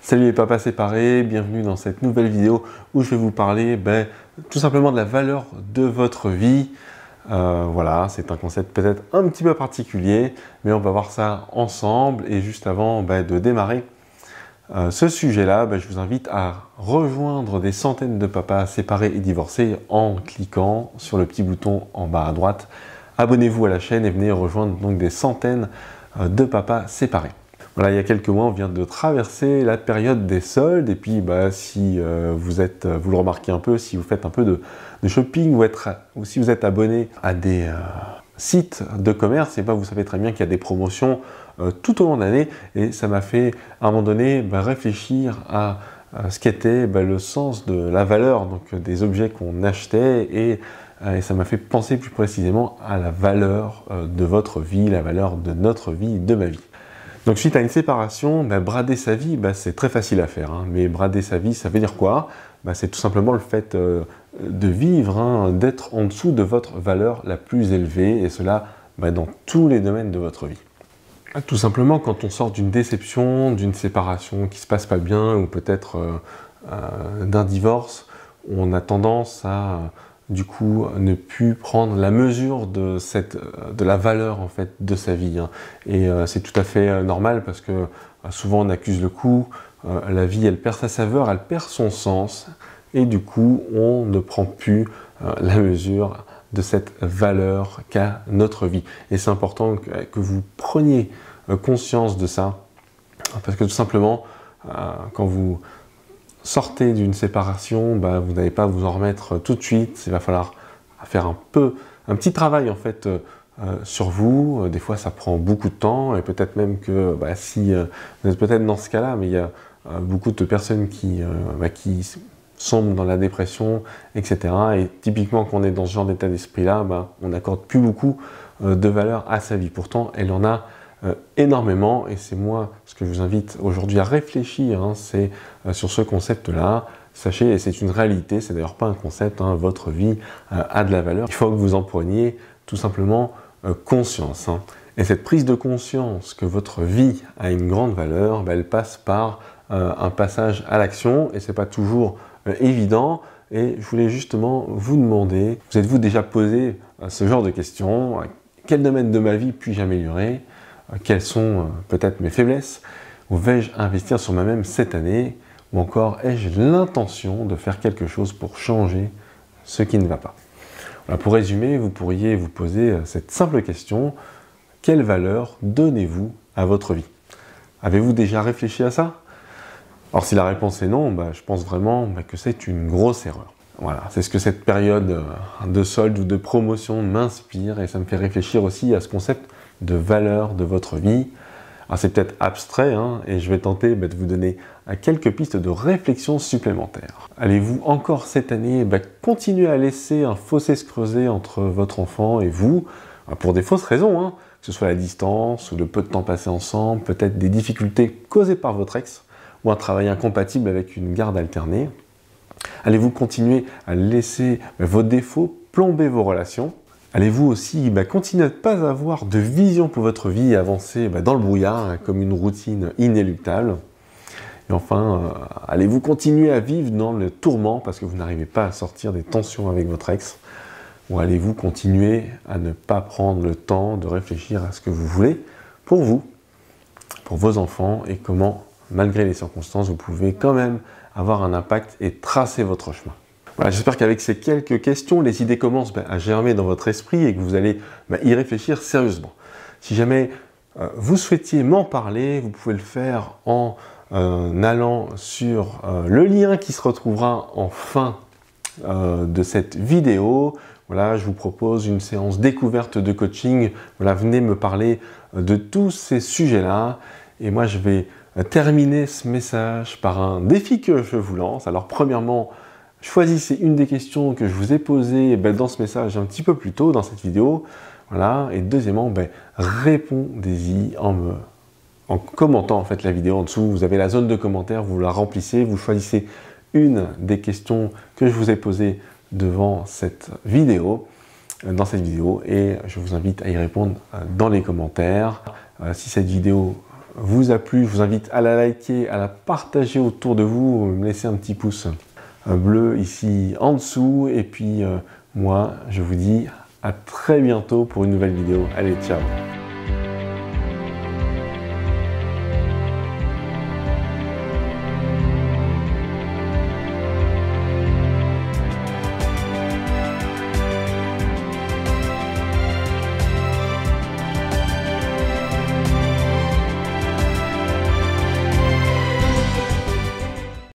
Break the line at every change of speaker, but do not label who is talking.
Salut les papas séparés, bienvenue dans cette nouvelle vidéo où je vais vous parler tout simplement de la valeur de votre vie. Voilà, c'est un concept peut-être un petit peu particulier, mais on va voir ça ensemble. Et juste avant de démarrer ce sujet-là, je vous invite à rejoindre des centaines de papas séparés et divorcés en cliquant sur le petit bouton en bas à droite. Abonnez-vous à la chaîne et venez rejoindre donc des centaines de papas séparés. Voilà, il y a quelques mois, on vient de traverser la période des soldes, et puis si vous le remarquez un peu, si vous faites un peu de shopping ou si vous êtes abonné à des sites de commerce, et vous savez très bien qu'il y a des promotions tout au long de l'année, et ça m'a fait à un moment donné réfléchir à ce qu'était le sens de la valeur donc, des objets qu'on achetait, et ça m'a fait penser plus précisément à la valeur de votre vie, la valeur de notre vie, de ma vie. Donc suite à une séparation, brader sa vie, c'est très facile à faire. Mais brader sa vie, ça veut dire quoi? C'est tout simplement le fait de vivre, d'être en dessous de votre valeur la plus élevée, et cela dans tous les domaines de votre vie. Tout simplement, quand on sort d'une déception, d'une séparation qui se passe pas bien, ou peut-être d'un divorce, on a tendance à du coup ne plus prendre la mesure de la valeur en fait de sa vie. Et c'est tout à fait normal, parce que souvent on accuse le coup, la vie elle perd sa saveur, elle perd son sens, et du coup on ne prend plus la mesure de cette valeur qu'a notre vie. Et c'est important que vous preniez conscience de ça, parce que tout simplement quand vous sortez d'une séparation, vous n'allez pas vous en remettre tout de suite. Il va falloir faire un petit travail en fait sur vous. Des fois ça prend beaucoup de temps, et peut-être même que si vous êtes peut-être dans ce cas-là, mais il y a beaucoup de personnes qui sombrent dans la dépression, etc. Et typiquement quand on est dans ce genre d'état d'esprit-là, on n'accorde plus beaucoup de valeur à sa vie. Pourtant elle en a énormément, et c'est moi ce que je vous invite aujourd'hui à réfléchir, c'est sur ce concept-là. Sachez, et c'est une réalité, c'est d'ailleurs pas un concept, votre vie a de la valeur. Il faut que vous en preniez tout simplement conscience. Et cette prise de conscience que votre vie a une grande valeur, elle passe par un passage à l'action, et c'est pas toujours évident. Et je voulais justement vous demander, vous êtes-vous déjà posé ce genre de questions? Quel domaine de ma vie puis-je améliorer? Quelles sont peut-être mes faiblesses? Ou vais-je investir sur moi-même cette année? Ou encore, ai-je l'intention de faire quelque chose pour changer ce qui ne va pas? Voilà, pour résumer, vous pourriez vous poser cette simple question: quelle valeur donnez-vous à votre vie? Avez-vous déjà réfléchi à ça? Alors si la réponse est non, je pense vraiment que c'est une grosse erreur. Voilà, c'est ce que cette période de solde ou de promotion m'inspire, et ça me fait réfléchir aussi à ce concept de valeur de votre vie. Alors c'est peut-être abstrait, et je vais tenter de vous donner quelques pistes de réflexion supplémentaires. Allez-vous encore cette année continuer à laisser un fossé se creuser entre votre enfant et vous, pour des fausses raisons, que ce soit la distance ou le peu de temps passé ensemble, peut-être des difficultés causées par votre ex, ou un travail incompatible avec une garde alternée? Allez-vous continuer à laisser vos défauts plomber vos relations? Allez-vous aussi continuer à ne pas avoir de vision pour votre vie et avancer dans le brouillard, comme une routine inéluctable? Et enfin, allez-vous continuer à vivre dans le tourment parce que vous n'arrivez pas à sortir des tensions avec votre ex? Ou allez-vous continuer à ne pas prendre le temps de réfléchir à ce que vous voulez pour vous, pour vos enfants, et comment, malgré les circonstances, vous pouvez quand même avoir un impact et tracer votre chemin? Voilà, j'espère qu'avec ces quelques questions, les idées commencent à germer dans votre esprit, et que vous allez y réfléchir sérieusement. Si jamais vous souhaitiez m'en parler, vous pouvez le faire en allant sur le lien qui se retrouvera en fin de cette vidéo. Voilà, je vous propose une séance découverte de coaching. Voilà, venez me parler de tous ces sujets-là, et moi je vais terminer ce message par un défi que je vous lance. Alors premièrement, choisissez une des questions que je vous ai posées dans ce message un petit peu plus tôt dans cette vidéo. Voilà. Et deuxièmement, répondez-y en commentant en fait la vidéo en dessous. Vous avez la zone de commentaires, vous la remplissez, vous choisissez une des questions que je vous ai posées devant cette vidéo, dans cette vidéo, et je vous invite à y répondre dans les commentaires. Si cette vidéo vous a plu, je vous invite à la liker, à la partager autour de vous, me laisser un petit pouce bleu ici en dessous. Et puis moi, je vous dis à très bientôt pour une nouvelle vidéo. Allez, ciao!